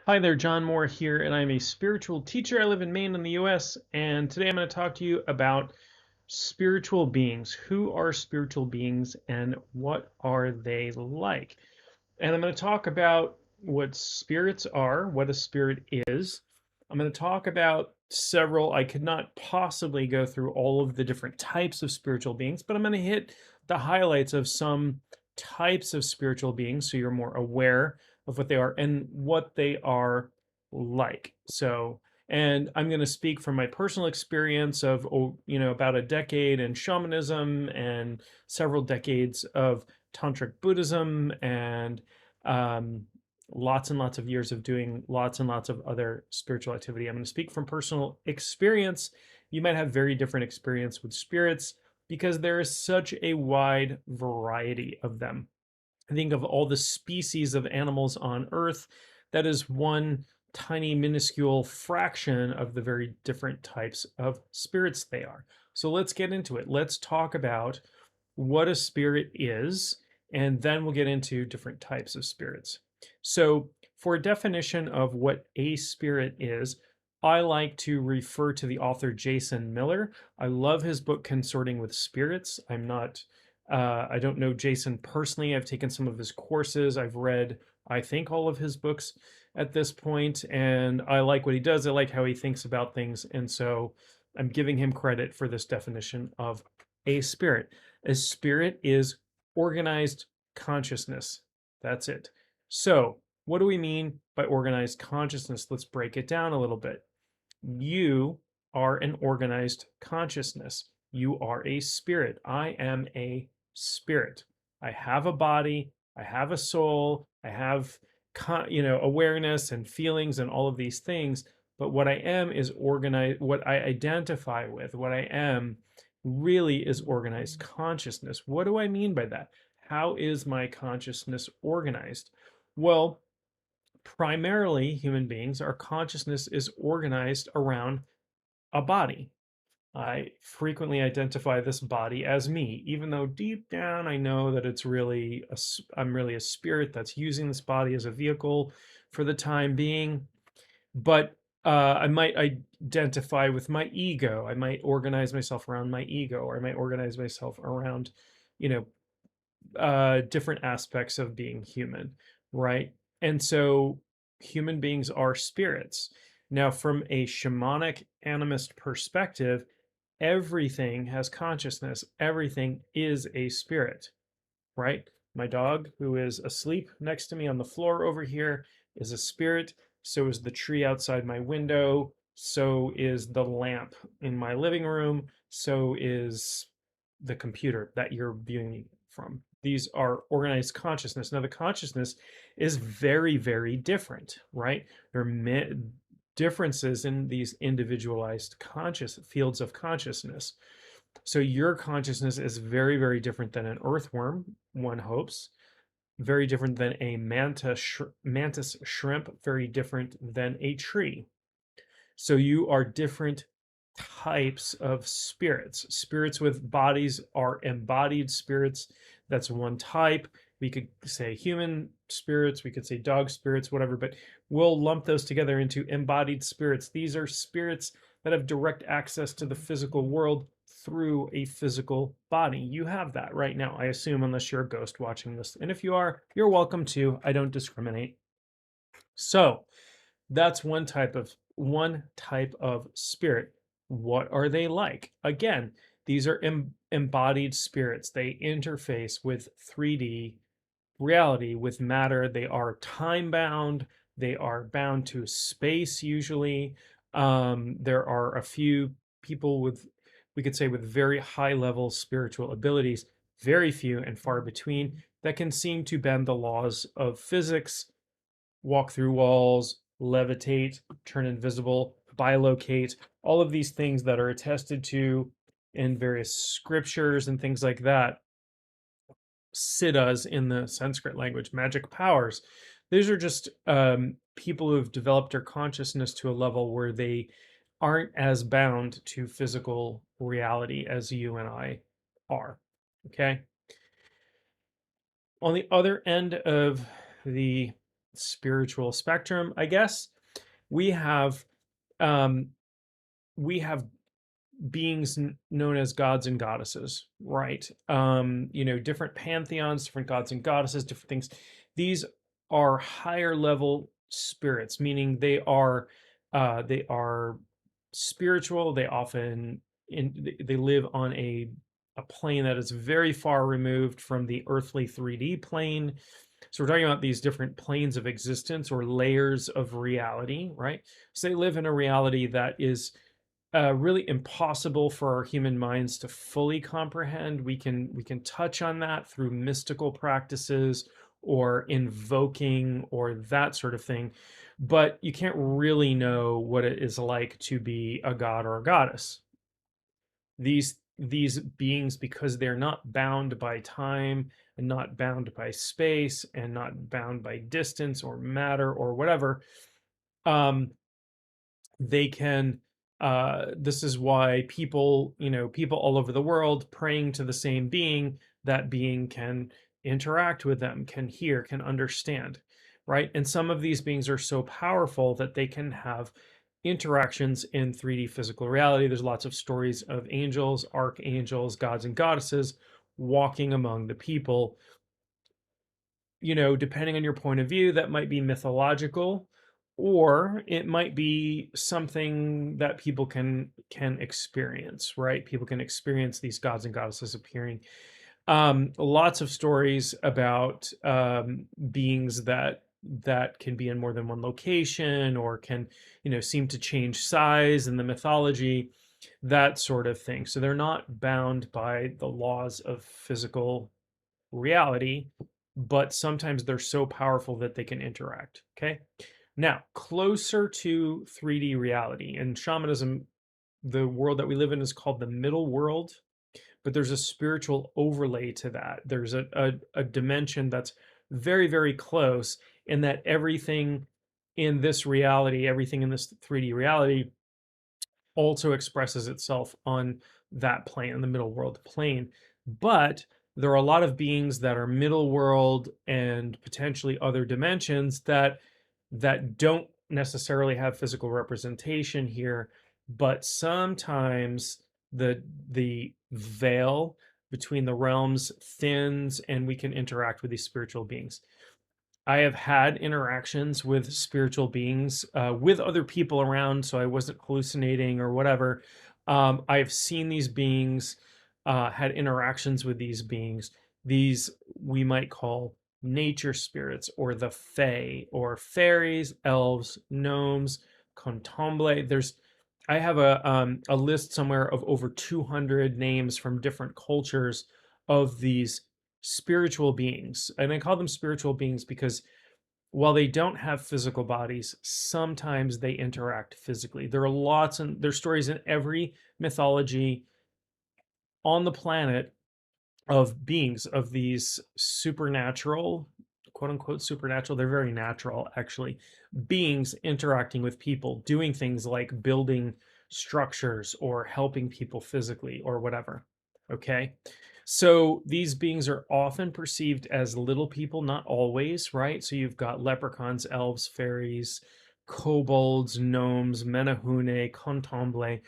Hi there, John Moore here, and I'm a spiritual teacher. I live in Maine in the US, and today I'm going to talk to you about spiritual beings. Who are spiritual beings and what are they like? And I'm going to talk about what spirits are, what a spirit is. I'm going to talk about several, I could not possibly go through all of the different types of spiritual beings, but I'm going to hit the highlights of some types of spiritual beings so you're more aware of what they are and what they are like. So, and I'm going to speak from my personal experience of, about a decade in shamanism and several decades of tantric Buddhism and um, lots and lots of years of doing lots and lots of other spiritual activity. I'm going to speak from personal experience. You might have very different experience with spirits because there is such a wide variety of them. I think of all the species of animals on Earth, that is one tiny minuscule fraction of the very different types of spirits they are. So let's get into it. Let's talk about what a spirit is, and then we'll get into different types of spirits. So, for a definition of what a spirit is, I like to refer to the author Jason Miller. I love his book Consorting with Spirits. I don't know Jason personally. I've taken some of his courses. I've read, I think, all of his books at this point, and I like what he does. I like how he thinks about things, and so I'm giving him credit for this definition of a spirit. A spirit is organized consciousness. That's it. So, what do we mean by organized consciousness? Let's break it down a little bit. You are an organized consciousness. You are a spirit. I am a spirit. I have a body. I have a soul. I have, awareness and feelings and all of these things. But what I am is organized. What I identify with, what I am, really is organized consciousness. What do I mean by that? How is my consciousness organized? Well, primarily human beings, our consciousness is organized around a body. I frequently identify this body as me, even though deep down I know that I'm really a spirit that's using this body as a vehicle for the time being. But I might identify with my ego. I might organize myself around my ego, or I might organize myself around, you know, different aspects of being human, right? And so human beings are spirits. Now, from a shamanic animist perspective, everything has consciousness, everything is a spirit, right? My dog, who is asleep next to me on the floor over here, is a spirit. So is the tree outside my window. So is the lamp in my living room. So is the computer that you're viewing from. These are organized consciousness. Now, the consciousness is very, very different, right? There are differences in these individualized conscious fields of consciousness. So your consciousness is very, very different than an earthworm, one hopes, very different than a mantis shrimp, very different than a tree. So you are different types of spirits. Spirits with bodies are embodied spirits. That's one type. We could say human spirits, we could say dog spirits, whatever, but we'll lump those together into embodied spirits. These are spirits that have direct access to the physical world through a physical body. You have that right now, I assume, unless you're a ghost watching this. And if you are, you're welcome to. I don't discriminate. So, that's one type of spirit. What are they like? Again, these are embodied spirits. They interface with 3D reality, with matter. They are time bound. They are bound to space usually. There are a few people with, we could say, with very high level spiritual abilities, very few and far between, that can seem to bend the laws of physics, walk through walls, levitate, turn invisible, bilocate, all of these things that are attested to in various scriptures and things like that. Siddhas in the Sanskrit language, magic powers. These are just people who have developed their consciousness to a level where they aren't as bound to physical reality as you and I are. Okay. On the other end of the spiritual spectrum, I guess, we have um, we have beings known as gods and goddesses, right? Different pantheons, different gods and goddesses, different things. These are higher level spirits, meaning they are spiritual. They often they live on a plane that is very far removed from the earthly 3D plane. So we're talking about these different planes of existence or layers of reality, right? So they live in a reality that is really impossible for our human minds to fully comprehend. We can touch on that through mystical practices or invoking or that sort of thing, but you can't really know what it is like to be a god or a goddess. These beings, because they're not bound by time and not bound by space and not bound by distance or matter or whatever, um, they can this is why people all over the world praying to the same being, that being can interact with them, can hear, can understand, right? And some of these beings are so powerful that they can have interactions in 3D physical reality. There's lots of stories of angels, archangels, gods and goddesses walking among the people. Depending on your point of view, that might be mythological, or it might be something that people can experience, right? People can experience these gods and goddesses appearing. Lots of stories about beings that can be in more than one location or can, seem to change size in the mythology, that sort of thing. So they're not bound by the laws of physical reality, but sometimes they're so powerful that they can interact. Okay. Now, closer to 3D reality. In shamanism, the world that we live in is called the middle world, but there's a spiritual overlay to that. There's a dimension that's very, very close, in that everything in this reality, everything in this 3D reality also expresses itself on that plane, the middle world plane. But there are a lot of beings that are middle world and potentially other dimensions that don't necessarily have physical representation here, but sometimes the veil between the realms thins and we can interact with these spiritual beings. I have had interactions with spiritual beings, with other people around, so I wasn't hallucinating or whatever. I've seen these beings, had interactions with these beings. These we might call nature spirits, or the fae, or fairies, elves, gnomes, contemple. I have a list somewhere of over 200 names from different cultures of these spiritual beings. And I call them spiritual beings because while they don't have physical bodies, sometimes they interact physically. There are lots, and there's stories in every mythology on the planet of beings, of these supernatural, quote unquote supernatural, they're very natural actually, beings interacting with people, doing things like building structures or helping people physically or whatever. Okay. So these beings are often perceived as little people, not always, right? So you've got leprechauns, elves, fairies, kobolds, gnomes, menahune, contemple.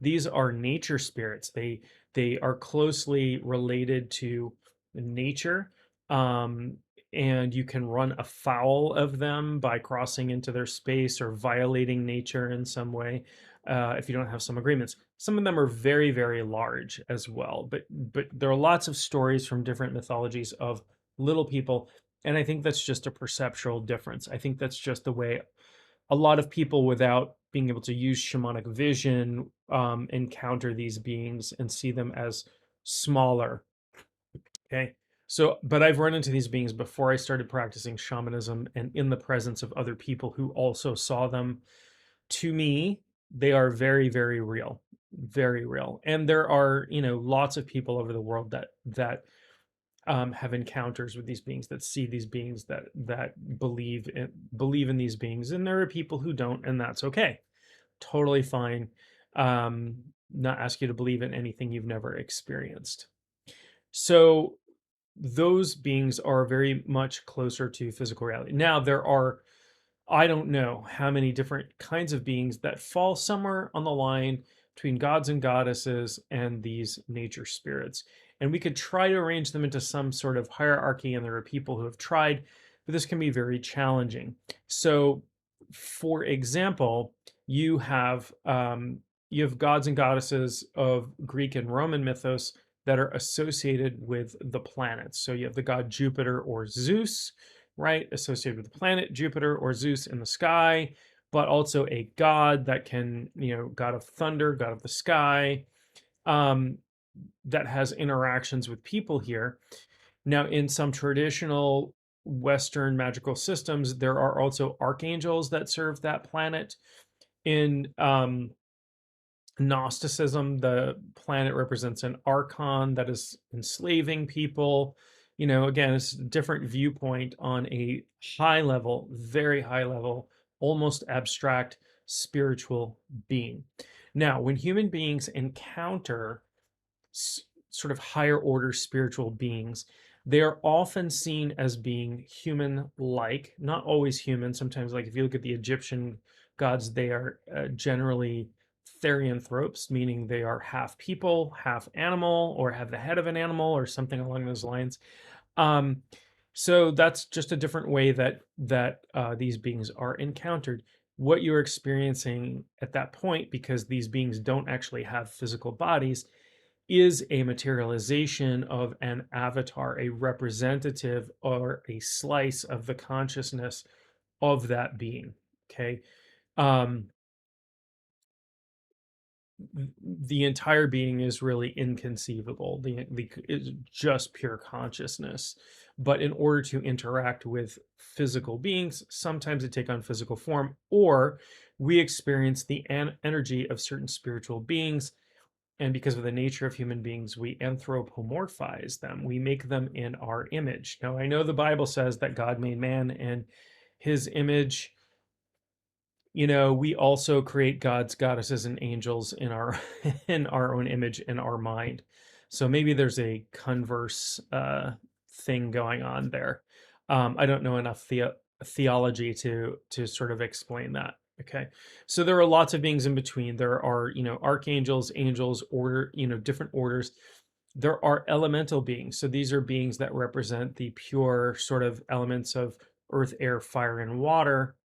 These are nature spirits. They are closely related to nature, um, and you can run afoul of them by crossing into their space or violating nature in some way, if you don't have some agreements. Some of them are very, very large as well, but there are lots of stories from different mythologies of little people, and I think that's just a perceptual difference. I think that's just the way a lot of people, without being able to use shamanic vision, encounter these beings and see them as smaller. Okay. So, but I've run into these beings before I started practicing shamanism and in the presence of other people who also saw them. To me, they are very, very real, very real. And there are, lots of people over the world that have encounters with these beings, that see these beings, that believe in these beings, and there are people who don't, and that's okay, totally fine. Not ask you to believe in anything you've never experienced. So those beings are very much closer to physical reality. Now, I don't know how many different kinds of beings that fall somewhere on the line between gods and goddesses and these nature spirits. And we could try to arrange them into some sort of hierarchy, and there are people who have tried, but this can be very challenging. So, for example, you have you have gods and goddesses of Greek and Roman mythos that are associated with the planets. So you have the god Jupiter or Zeus, right, associated with the planet Jupiter or Zeus in the sky, but also a god that can, god of thunder, god of the sky, um, that has interactions with people here. Now, in some traditional Western magical systems, there are also archangels that serve that planet. In Gnosticism, the planet represents an archon that is enslaving people. Again, it's a different viewpoint on a high level, very high level, almost abstract spiritual being. Now, when human beings encounter sort of higher order spiritual beings, they are often seen as being human like, not always human. Sometimes, like if you look at the Egyptian gods, they are generally therianthropes, meaning they are half people, half animal, or have the head of an animal, or something along those lines. Um, so that's just a different way that these beings are encountered. What you're experiencing at that point, because these beings don't actually have physical bodies, is a materialization of an avatar, a representative or a slice of the consciousness of that being. Okay. Um, the entire being is really inconceivable. The is just pure consciousness. But in order to interact with physical beings, sometimes they take on physical form, or we experience the energy of certain spiritual beings. And because of the nature of human beings, we anthropomorphize them. We make them in our image. Now, I know the Bible says that God made man in his image. We also create gods, goddesses, and angels in our in our own image, in our mind. So maybe there's a converse thing going on there. I don't know enough theology to sort of explain that. Okay, so there are lots of beings in between. There are archangels, angels, different orders. There are elemental beings. So these are beings that represent the pure sort of elements of earth, air, fire, and water.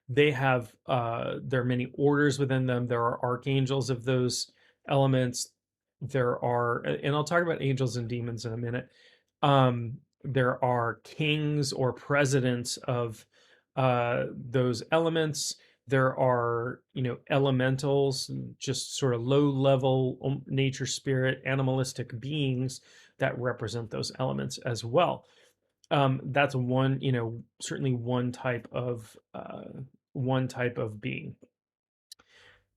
They have there are many orders within them. There are archangels of those elements. There are, and I'll talk about angels and demons in a minute. There are kings or presidents of those elements. There are, elementals, just sort of low level nature, spirit, animalistic beings that represent those elements as well. That's one, certainly one type of being.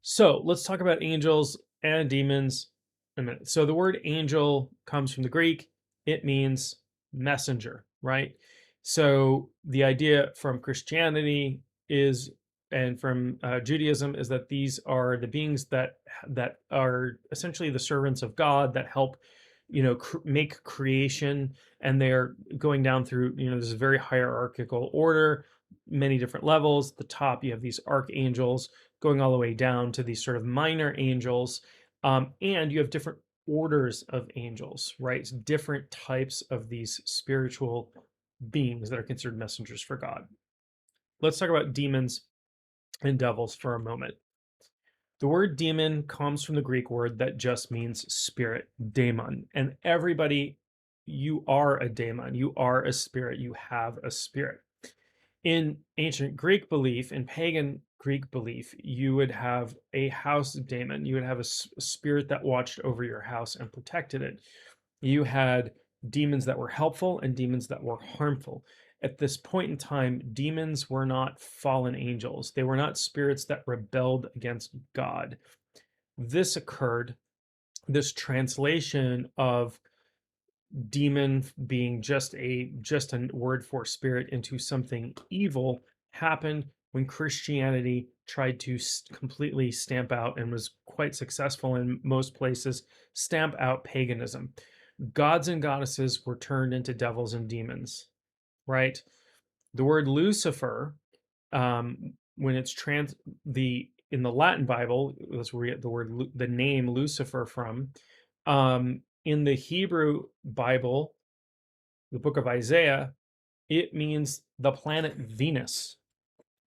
So let's talk about angels and demons in a minute. So the word angel comes from the Greek. It means messenger, right? So the idea from Christianity is, and from Judaism, is that these are the beings that are essentially the servants of God that help, make creation, and they're going down through, this very hierarchical order, many different levels. The top, you have these archangels going all the way down to these sort of minor angels, and you have different orders of angels, right? It's different types of these spiritual beings that are considered messengers for God. Let's talk about demons and devils for a moment. The word demon comes from the Greek word that just means spirit, daemon. And everybody, you are a daemon, you are a spirit, you have a spirit. In ancient Greek belief, in pagan Greek belief, you would have a house daemon. You would have a spirit that watched over your house and protected it. You had demons that were helpful and demons that were harmful. At this point in time, demons were not fallen angels. They were not spirits that rebelled against God. This occurred, this translation of demon being just a word for spirit into something evil happened when Christianity tried to completely stamp out, and was quite successful in most places, stamp out paganism. Gods and goddesses were turned into devils and demons, right? The word Lucifer, when it's in the Latin Bible, that's where we get the name Lucifer from. In the Hebrew Bible, the book of Isaiah, it means the planet Venus.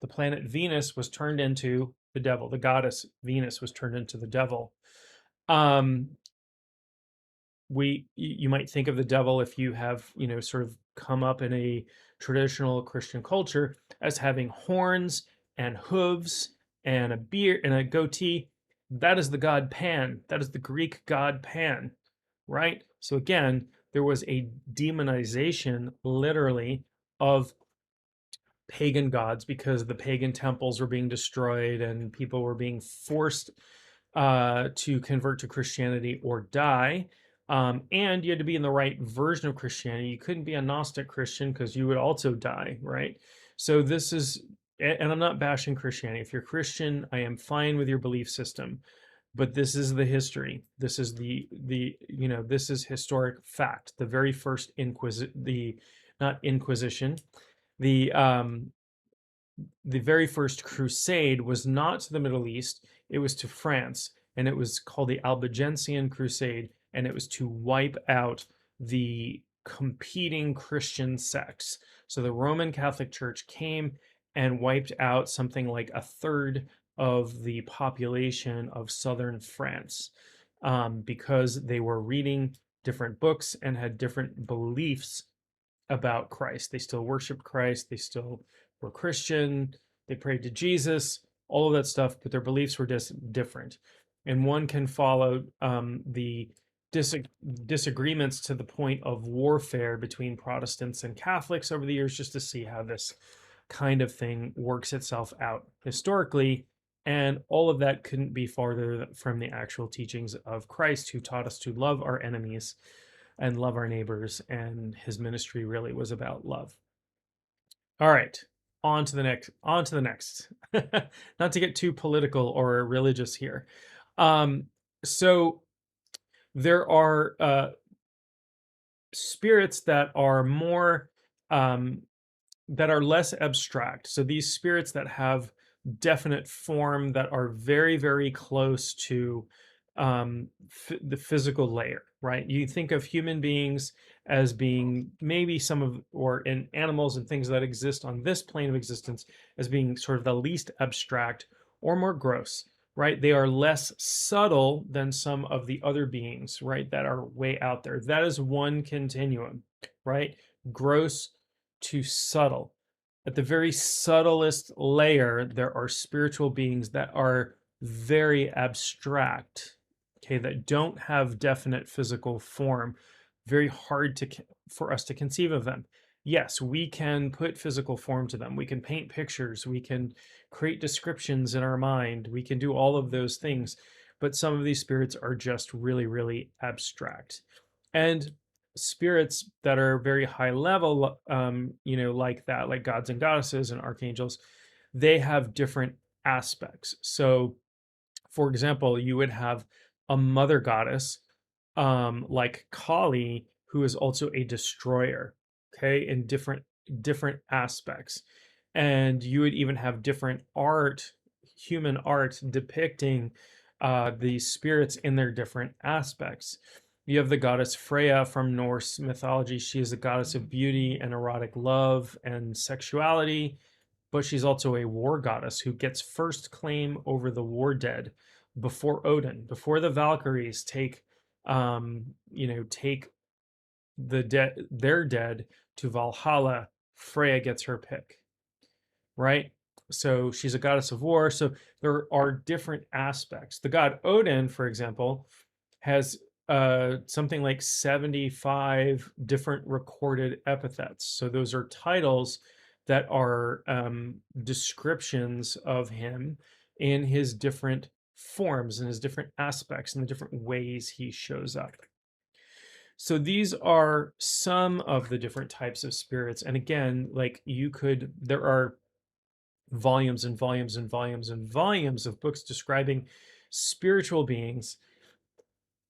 The planet Venus was turned into the devil. The goddess Venus was turned into the devil. Um, you might think of the devil, if you have, sort of come up in a traditional Christian culture, as having horns and hooves and a beard and a goatee. That is the god Pan. That is the Greek god Pan, right? So again, there was a demonization, literally, of pagan gods because the pagan temples were being destroyed and people were being forced to convert to Christianity or die. And you had to be in the right version of Christianity. You couldn't be a Gnostic Christian because you would also die, right? So this is, and I'm not bashing Christianity. If you're Christian, I am fine with your belief system, but this is the history. This is this is historic fact. The very first not Inquisition, the the very first crusade was not to the Middle East, it was to France, and it was called the Albigensian Crusade, and it was to wipe out the competing Christian sects. So the Roman Catholic Church came and wiped out something like a third of the population of southern France, because they were reading different books and had different beliefs about Christ. They still worshiped Christ. They still were Christian. They prayed to Jesus, all of that stuff, but their beliefs were just different. And one can follow the disagreements to the point of warfare between Protestants and Catholics over the years, just to see how this kind of thing works itself out historically. And all of that couldn't be farther from the actual teachings of Christ, who taught us to love our enemies and love our neighbors, and his ministry really was about love. All right, on to the next. Not to get too political or religious here. So there are spirits that are more that are less abstract. So these spirits that have definite form, that are very, very close to the physical layer, right? You think of human beings as being maybe or in animals and things that exist on this plane of existence as being sort of the least abstract or more gross, right? They are less subtle than some of the other beings, right, that are way out there. That is one continuum, right? Gross to subtle. At the very subtlest layer, there are spiritual beings that are very abstract, okay, that don't have definite physical form. Very hard for us to conceive of them. Yes, we can put physical form to them. We can paint pictures. We can create descriptions in our mind. We can do all of those things. But some of these spirits are just really, really abstract. And spirits that are very high level, like that, like gods and goddesses and archangels, they have different aspects. So, for example, you would have a mother goddess, like Kali, who is also a destroyer, okay, in different aspects. And you would even have different human art depicting these spirits in their different aspects. You have the goddess Freya from Norse mythology. She is a goddess of beauty and erotic love and sexuality, but she's also a war goddess who gets first claim over the war dead before Odin, before the Valkyries take their dead to Valhalla. Freya gets her pick, right? So she's a goddess of war. So there are different aspects. The god Odin, for example, has something like 75 different recorded epithets. So those are titles that are descriptions of him in his different forms and his different aspects and the different ways he shows up. So these are some of the different types of spirits. And again, there are volumes and volumes and volumes and volumes of books describing spiritual beings.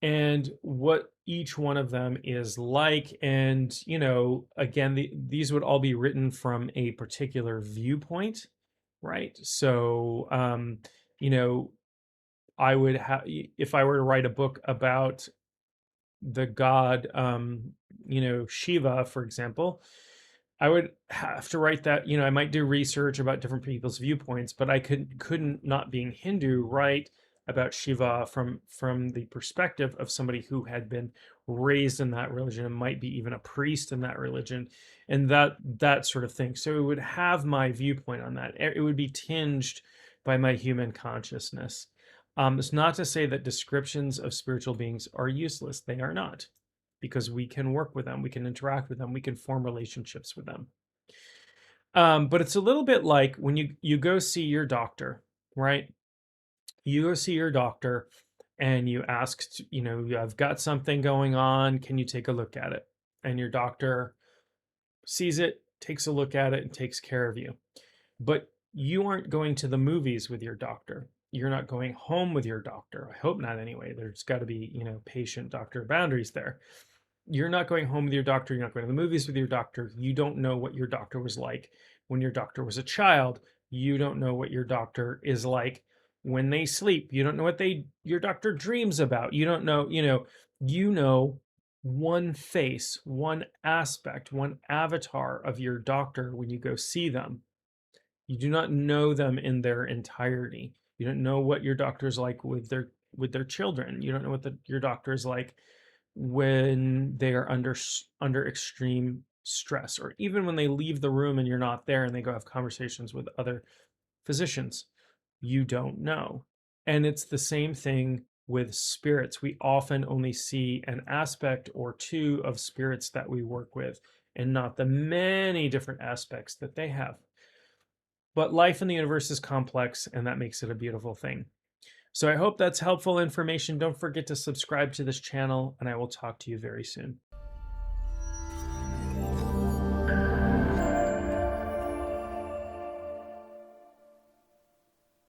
And what each one of them is like. And, again, these would all be written from a particular viewpoint, right? So, you know, I would have, if I were to write a book about the god, Shiva, for example, I would have to write that, I might do research about different people's viewpoints, but I couldn't, not being Hindu, write about Shiva from the perspective of somebody who had been raised in that religion and might be even a priest in that religion, and that sort of thing. So it would have my viewpoint on that. It would be tinged by my human consciousness. It's not to say that descriptions of spiritual beings are useless. They are not, because we can work with them, we can interact with them, we can form relationships with them. But it's a little bit like when you go see your doctor, right? You go see your doctor and you ask, I've got something going on. Can you take a look at it? And your doctor sees it, takes a look at it, and takes care of you. But you aren't going to the movies with your doctor. You're not going home with your doctor. I hope not anyway. There's got to be, patient doctor boundaries there. You're not going home with your doctor. You're not going to the movies with your doctor. You don't know what your doctor was like when your doctor was a child. You don't know what your doctor is like when they sleep. You don't know what your doctor dreams about. You don't know, you know one face, one aspect, one avatar of your doctor when you go see them. You do not know them in their entirety. You don't know what your doctor is like with their children. You don't know what your doctor is like when they are under extreme stress, or even when they leave the room and you're not there and they go have conversations with other physicians. You don't know. And it's the same thing with spirits. We often only see an aspect or two of spirits that we work with, and not the many different aspects that they have. But life in the universe is complex, and that makes it a beautiful thing. So I hope that's helpful information. Don't forget to subscribe to this channel, and I will talk to you very soon.